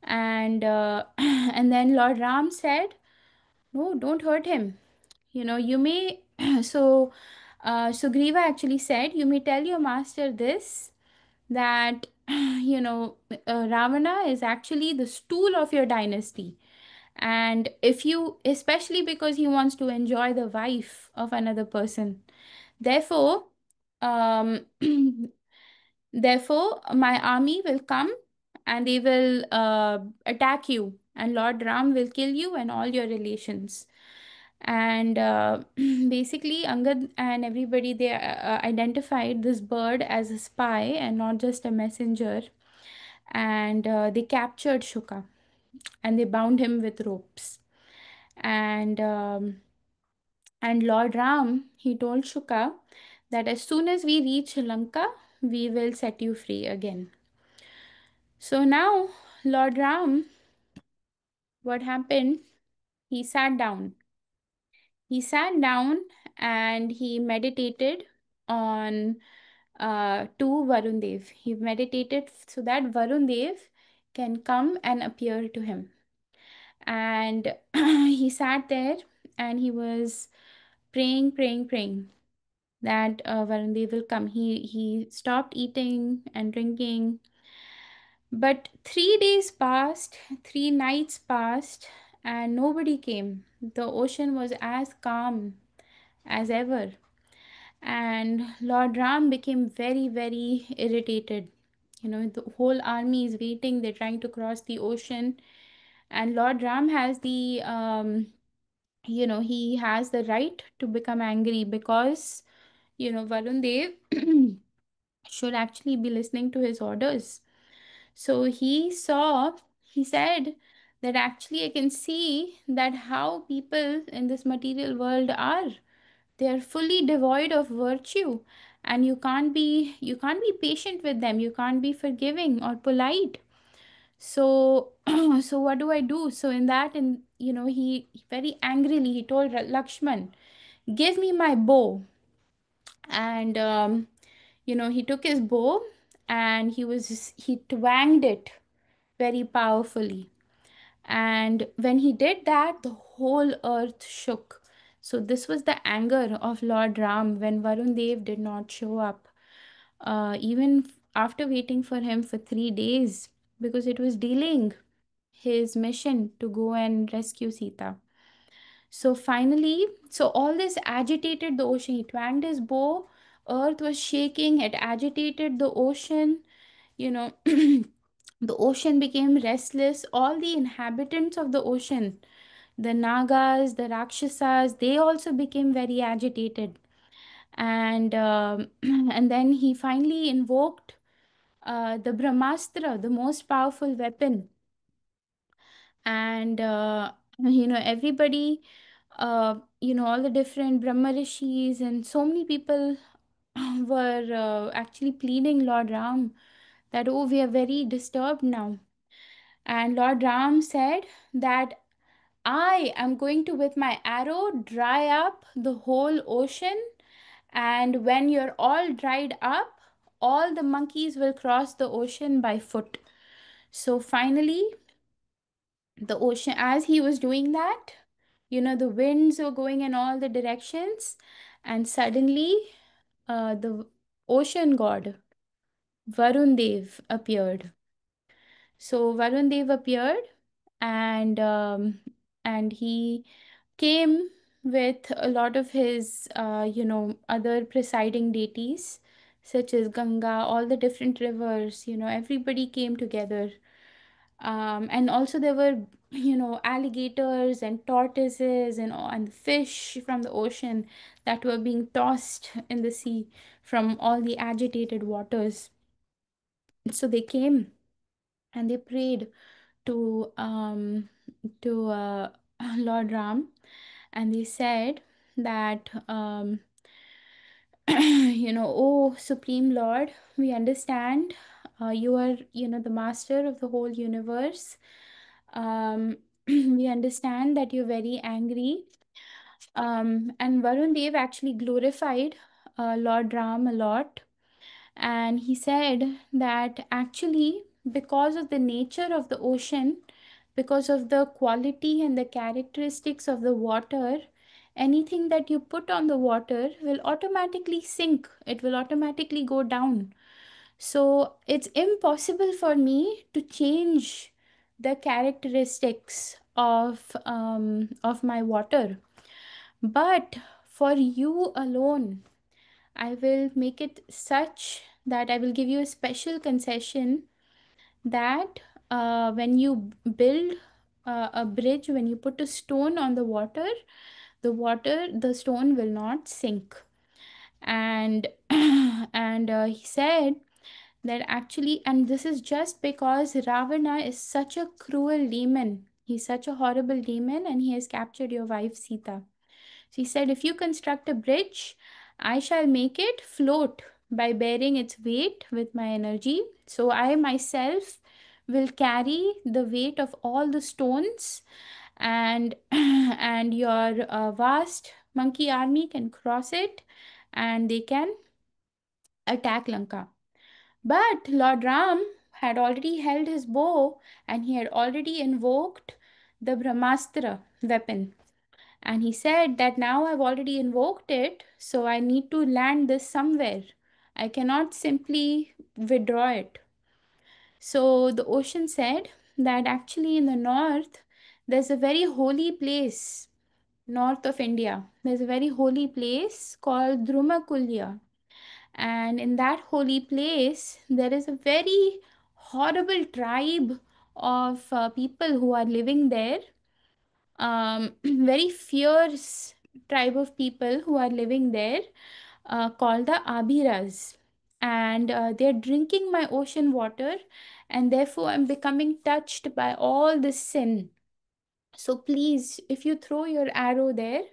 And and then Lord Ram said, no, don't hurt him. you may so Sugriva actually said, you may tell your master this, that Ravana is actually the stool of your dynasty. And if you, especially because he wants to enjoy the wife of another person, therefore, um, therefore, my army will come and they will attack you, and Lord Ram will kill you and all your relations. And basically, Angad and everybody, they identified this bird as a spy and not just a messenger. And they captured Shuka and they bound him with ropes. And Lord Ram, he told Shuka that as soon as we reach Lanka, we will set you free again. So now, Lord Ram, what happened? He sat down. He sat down and he meditated on to Varun Dev. He meditated so that Varun Dev can come and appear to him. And he sat there and he was praying, praying, praying that Varun Dev will come. He stopped eating and drinking. But 3 days passed, 3 nights passed, and nobody came. The ocean was as calm as ever. And Lord Ram became very, very irritated. The whole army is waiting, they're trying to cross the ocean. And Lord Ram has he has the right to become angry because, Varun Dev should actually be listening to his orders. So he said that actually I can see that how people in this material world are. They are fully devoid of virtue, and you can't be patient with them. You can't be forgiving or polite. So so what do I do? So in that, and he very angrily he told Lakshman, give me my bow. And he took his bow and he twanged it very powerfully. And when he did that, the whole earth shook. So this was the anger of Lord Ram when Varun Dev did not show up, even after waiting for him for 3 days, because it was delaying his mission to go and rescue Sita. So finally, so all this agitated the ocean. He twanged his bow, earth was shaking, it agitated the ocean, you know. The ocean became restless. All the inhabitants of the ocean, the Nagas, the Rakshasas, they also became very agitated. And and then he finally invoked the Brahmastra, the most powerful weapon. And everybody, all the different Brahma Rishis and so many people were actually pleading Lord Ram that, oh, we are very disturbed now. And Lord Ram said that I am going to, with my arrow, dry up the whole ocean. And when you're all dried up, all the monkeys will cross the ocean by foot. So finally, the ocean, as he was doing that, the winds were going in all the directions. And suddenly, the ocean god, Varun Dev, appeared. So Varun Dev appeared, and he came with a lot of his other presiding deities, such as Ganga, all the different rivers. Everybody came together. And also there were alligators and tortoises and fish from the ocean that were being tossed in the sea from all the agitated waters. So they came and they prayed to Lord Ram, and they said that oh Supreme Lord, we understand you are the master of the whole universe. We understand that you're very angry. And Varun Dev actually glorified Lord Ram a lot. And he said that actually, because of the nature of the ocean, because of the quality and the characteristics of the water, anything that you put on the water will automatically sink, it will automatically go down. So it's impossible for me to change the characteristics of my water. But for you alone, I will make it such that I will give you a special concession that when you build a bridge, when you put a stone on the stone will not sink. And he said that actually, and this is just because Ravana is such a cruel demon. He's such a horrible demon, and he has captured your wife Sita. She said, if you construct a bridge, I shall make it float by bearing its weight with my energy. So I myself will carry the weight of all the stones, and and your vast monkey army can cross it, and they can attack Lanka. But Lord Ram had already held his bow, and he had already invoked the Brahmastra weapon. And he said that now I've already invoked it, so I need to land this somewhere. I cannot simply withdraw it. So the ocean said that actually in the north, there's a very holy place, north of India. There's a very holy place called Drumakulya. And in that holy place, there is a very horrible tribe of people who are living there, very fierce tribe of people who are living there, called the Abhiras. And they're drinking my ocean water, and therefore I'm becoming touched by all this sin. So please, if you throw your arrow there,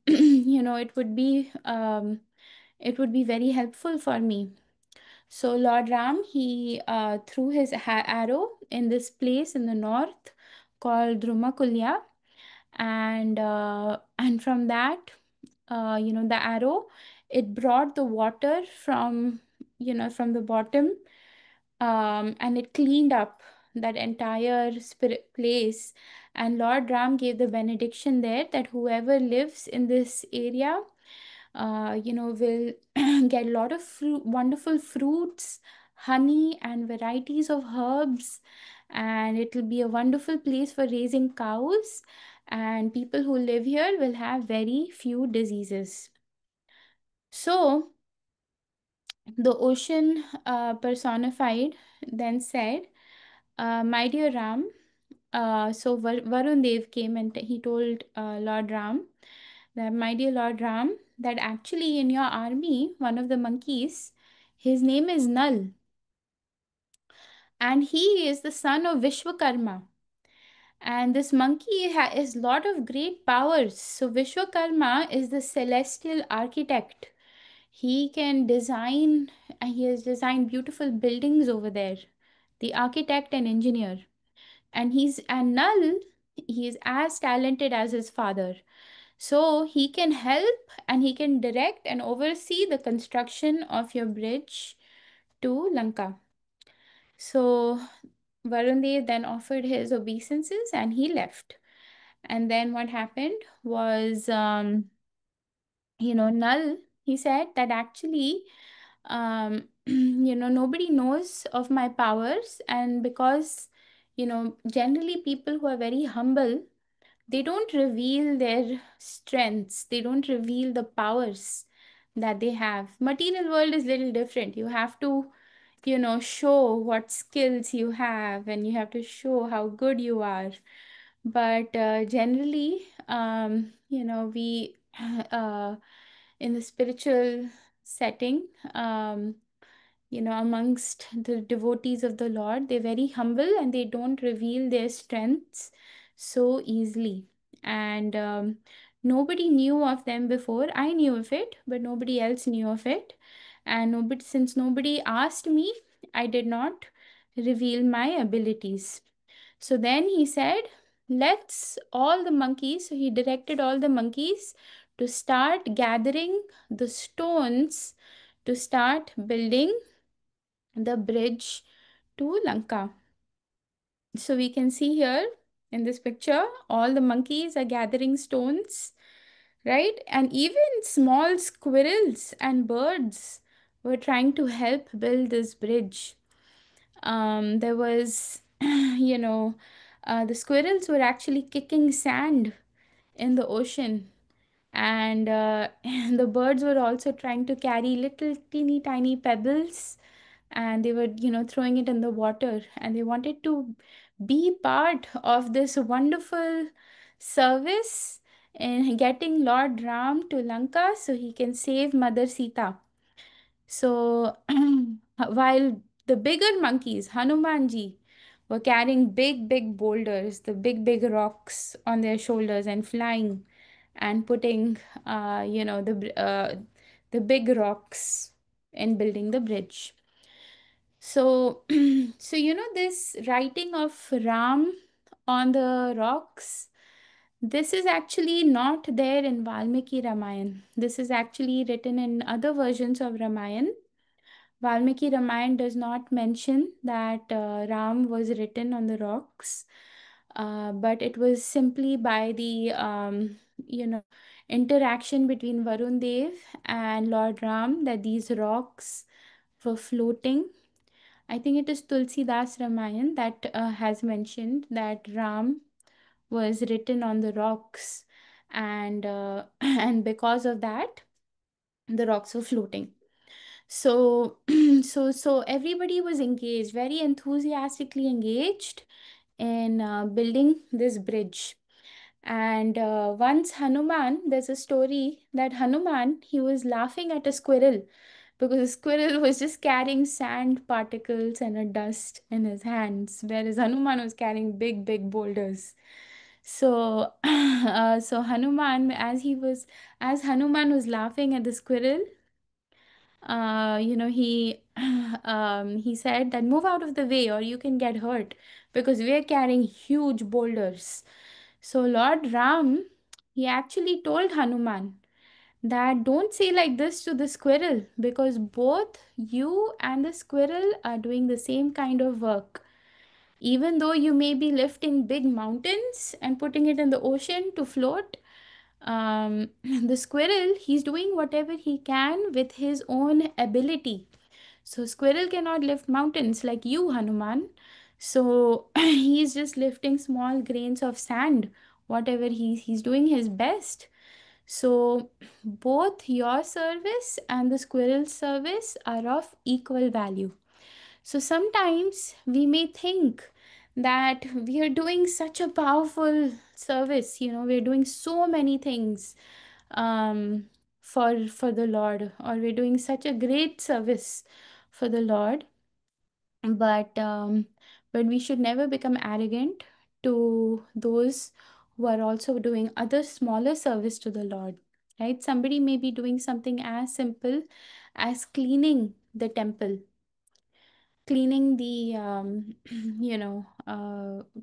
it would be very helpful for me. So Lord Ram, he threw his arrow in this place in the north called Drumakulya, and from that, the arrow, it brought the water from, from the bottom, and it cleaned up that entire spirit place. And Lord Ram gave the benediction there that whoever lives in this area, will get a lot of wonderful fruits, honey, and varieties of herbs. And it will be a wonderful place for raising cows. And people who live here will have very few diseases. So the ocean personified then said, my dear Ram, so Varun Dev came and he told Lord Ram that, my dear Lord Ram, that actually in your army, one of the monkeys, his name is Nal, and he is the son of Vishwakarma. And this monkey has lot of great powers. So Vishwakarma is the celestial architect. He can design, and he has designed beautiful buildings over there. The architect and engineer. And Nal, he is as talented as his father. So he can help and he can direct and oversee the construction of your bridge to Lanka. So Varun then offered his obeisances and he left. And then what happened was, Nal, he said that actually, nobody knows of my powers. And because, generally people who are very humble, they don't reveal their strengths, they don't reveal the powers that they have. Material world is little different. You have to, show what skills you have, and you have to show how good you are. But generally, we in the spiritual setting, amongst the devotees of the Lord, they're very humble and they don't reveal their strengths so easily. And nobody knew of them before. I knew of it, but nobody else knew of it. And since nobody asked me, I did not reveal my abilities. So then he said, let's all the monkeys, so he directed all the monkeys to start gathering the stones to start building the bridge to Lanka. So we can see here in this picture, all the monkeys are gathering stones, right? And even small squirrels and birds were trying to help build this bridge. There was, the squirrels were actually kicking sand in the ocean, and the birds were also trying to carry little teeny tiny pebbles, and they were, throwing it in the water, and they wanted to be part of this wonderful service in getting Lord Ram to Lanka so he can save Mother Sita. So while the bigger monkeys, Hanumanji, were carrying big, big boulders, the big, big rocks on their shoulders and flying and putting, the big rocks in building the bridge. So, this writing of Ram on the rocks, this is actually not there in Valmiki Ramayan. This is actually written in other versions of Ramayan. Valmiki Ramayan does not mention that Ram was written on the rocks, but it was simply by the interaction between Varun Dev and Lord Ram that these rocks were floating. I think it is Tulsi Das Ramayan that has mentioned that Ram was written on the rocks, and and because of that, the rocks were floating. So, so everybody was engaged, very enthusiastically engaged in building this bridge. And once Hanuman, there's a story that Hanuman, he was laughing at a squirrel because the squirrel was just carrying sand particles and a dust in his hands, whereas Hanuman was carrying big, big boulders. So, so Hanuman, as Hanuman was laughing at the squirrel, he said that move out of the way or you can get hurt because we're carrying huge boulders. So Lord Ram, he actually told Hanuman that don't say like this to the squirrel because both you and the squirrel are doing the same kind of work. Even though you may be lifting big mountains and putting it in the ocean to float, the squirrel, he's doing whatever he can with his own ability. So squirrel cannot lift mountains like you, Hanuman. So he's just lifting small grains of sand, whatever he's doing his best. So both your service and the squirrel's service are of equal value. So sometimes we may think that we are doing such a powerful service, we're doing so many things for the Lord, or we're doing such a great service for the Lord. But we should never become arrogant to those who are also doing other smaller service to the Lord. Right? Somebody may be doing something as simple as cleaning the temple, cleaning the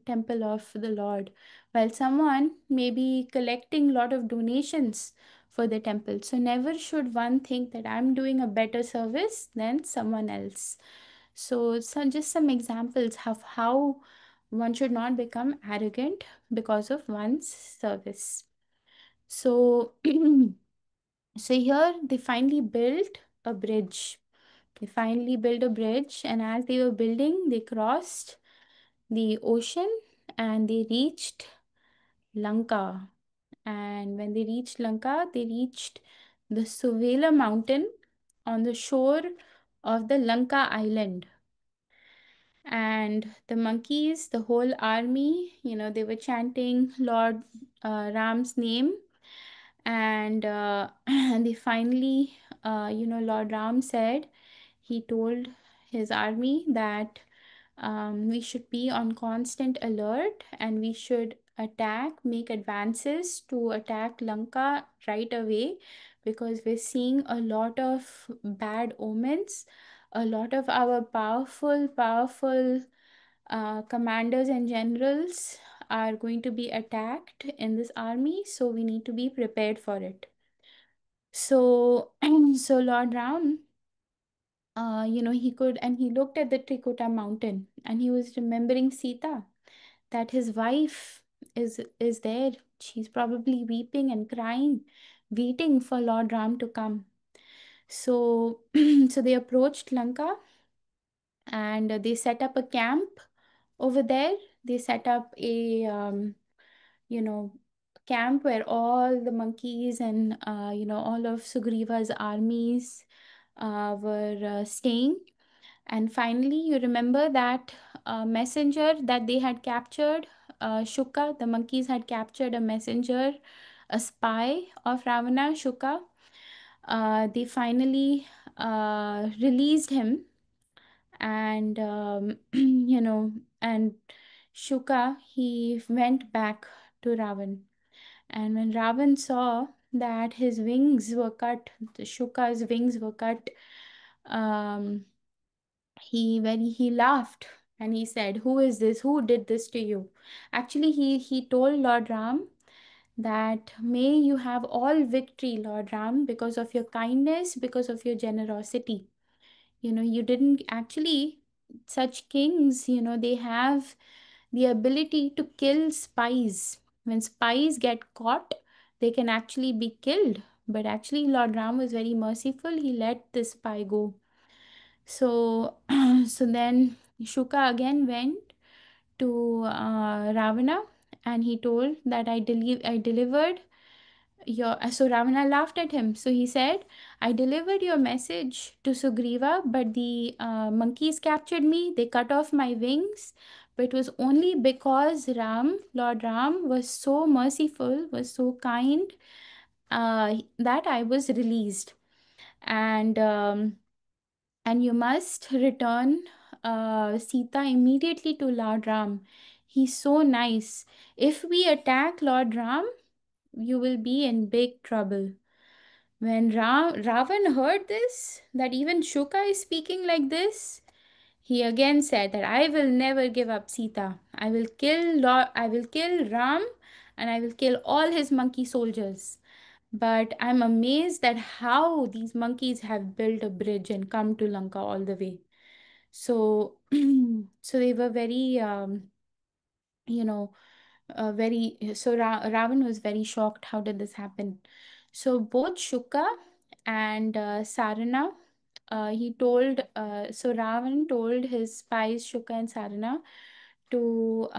temple of the Lord, while someone may be collecting a lot of donations for the temple. So never should one think that I'm doing a better service than someone else. So just some examples of how one should not become arrogant because of one's service. So so here they finally built a bridge. They finally built a bridge, and as they were building, they crossed the ocean and they reached Lanka. And when they reached Lanka, they reached the Suvela mountain on the shore of the Lanka island. And the monkeys, the whole army, they were chanting Lord Ram's name. And and they finally, Lord Ram said, he told his army that we should be on constant alert and we should make advances to attack Lanka right away because we're seeing a lot of bad omens. A lot of our powerful commanders and generals are going to be attacked in this army, so we need to be prepared for it. So, so Lord Ram, he looked at the Trikuta mountain and he was remembering Sita, that his wife is there. She's probably weeping and crying, waiting for Lord Ram to come. So, so they approached Lanka and they set up a camp over there. They set up a you know camp where all the monkeys and all of Sugriva's armies were staying. And finally, you remember that messenger that they had captured, Shuka, the monkeys had captured a messenger, a spy of Ravana, Shuka. They finally released him, and and Shuka, he went back to Ravan. And when Ravan saw that his wings were cut, the Shuka's wings were cut, um, he laughed and he said, "Who is this? Who did this to you?" Actually, he told Lord Ram that may you have all victory, Lord Ram, because of your kindness, because of your generosity. You didn't actually, such kings, they have the ability to kill spies. When spies get caught, they can actually be killed. But actually, Lord Ram was very merciful. He let the spy go. So, so then Shuka again went to Ravana and he told that I delivered your. So Ravana laughed at him. So he said, "I delivered your message to Sugriva, but the monkeys captured me. They cut off my wings. But it was only because Lord Ram, was so merciful, was so kind, that I was released. And you must return Sita immediately to Lord Ram. He's so nice. If we attack Lord Ram, you will be in big trouble." When Ravan heard this, that even Shuka is speaking like this, he again said that I will never give up Sita. I will kill Ram, and I will kill all his monkey soldiers. But I'm amazed at how these monkeys have built a bridge and come to Lanka all the way. So, so they were very, you know, very. So Ravan was very shocked. How did this happen? So both Shuka and Sarana, he told. So Ravan told his spies Shuka and Sarana to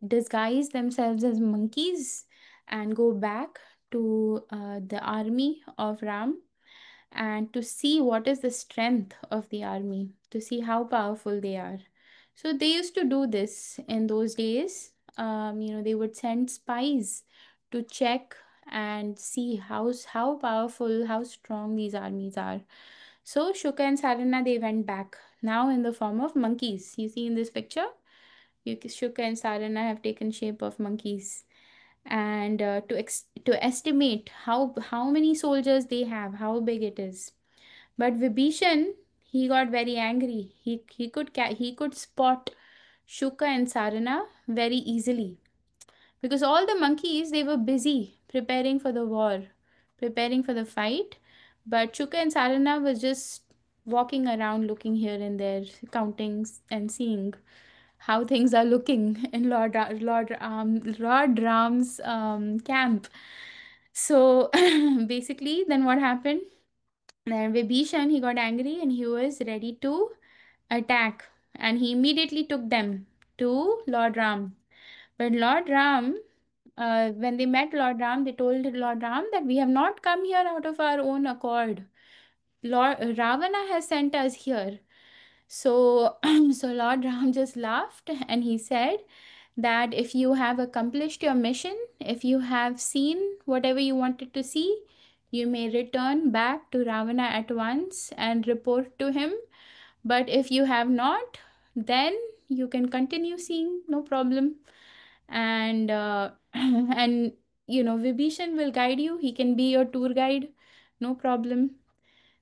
disguise themselves as monkeys and go back to the army of Ram, and to see what is the strength of the army, to see how powerful they are. So they used to do this in those days. They would send spies to check and see how powerful, how strong these armies are. So Shuka and Sarana, they went back now in the form of monkeys. You see in this picture, Shuka and Sarana have taken shape of monkeys. And to estimate how many soldiers they have, how big it is. But Vibhishan, he got very angry. He could spot Shuka and Sarana very easily, because all the monkeys, they were busy preparing for the war, preparing for the fight. But Shuka and Sarana was just walking around, looking here and there, counting and seeing how things are looking in Lord Ram's camp. So basically, then what happened? Then Vibhishan, he got angry and he was ready to attack, and he immediately took them to Lord Ram. But Lord Ram, when they met Lord Ram, they told Lord Ram that we have not come here out of our own accord. Lord Ravana has sent us here. So, so Lord Ram just laughed and he said that if you have accomplished your mission, if you have seen whatever you wanted to see, you may return back to Ravana at once and report to him. But if you have not, then you can continue seeing, no problem. And and Vibhishan will guide you. He can be your tour guide, no problem.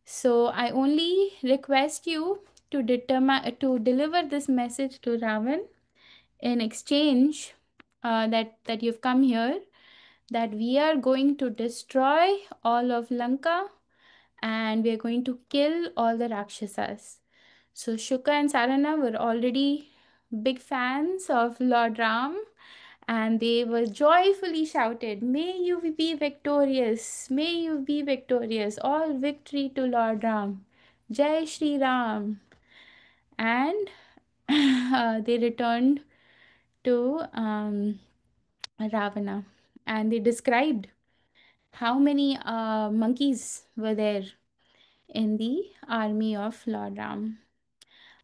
So I only request you to deliver this message to Ravan in exchange, that you've come here, that we are going to destroy all of Lanka and we are going to kill all the Rakshasas. So Shuka and Sarana were already big fans of Lord Ram, And they were joyfully shouted, "May you be victorious! May you be victorious! All victory to Lord Ram! Jai Shri Ram!" And they returned to Ravana, and they described how many monkeys were there in the army of Lord Ram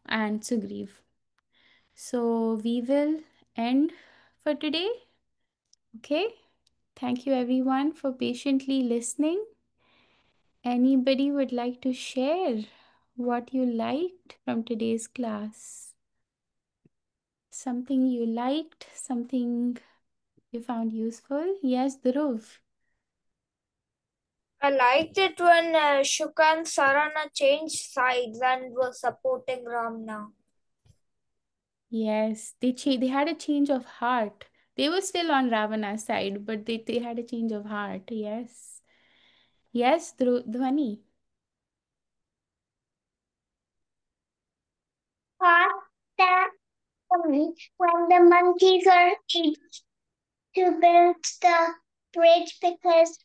and Sugriv. So we will end for today. Okay. Thank you everyone for patiently listening. Anybody would like to share what you liked from today's class? Something you liked, something you found useful? Yes, Dhruv. I liked it when Shuka and Sarana changed sides and were supporting Ram now. Yes, they had a change of heart. They were still on Ravana's side, but they had a change of heart. Yes. Yes, Dhwani. That when the monkeys are able to build the bridge because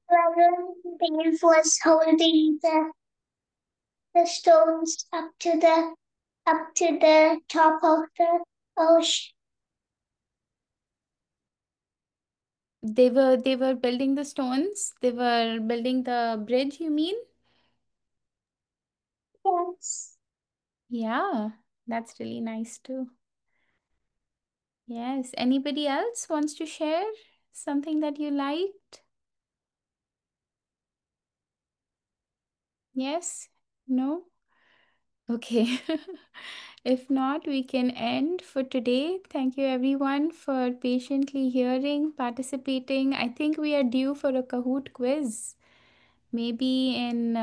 Dragon Dave was holding the stones up to the top of the ocean. They were building the stones. They were building the bridge, you mean? Yes. Yeah, that's really nice too. Yes. Anybody else wants to share something that you liked? Yes? No? Okay. If not, we can end for today. Thank you everyone for patiently hearing, participating. I think we are due for a Kahoot quiz. Maybe in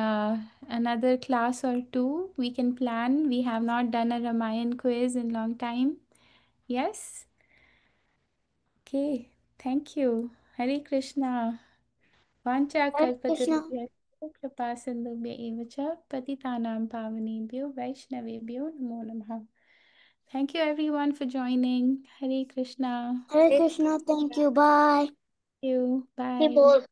another class or two, we can plan. We have not done a Ramayan quiz in long time. Yes? Okay. Thank you. Hare Krishna. Vancha Hare Krishna. kalpatarubhyascha kripa sindhubhya eva cha patitanam pavanebhyo vaishnavebhyo namo namaha. Thank you everyone for joining. Hare Krishna. Hare Krishna. Thank you. Bye. Thank you. Bye. People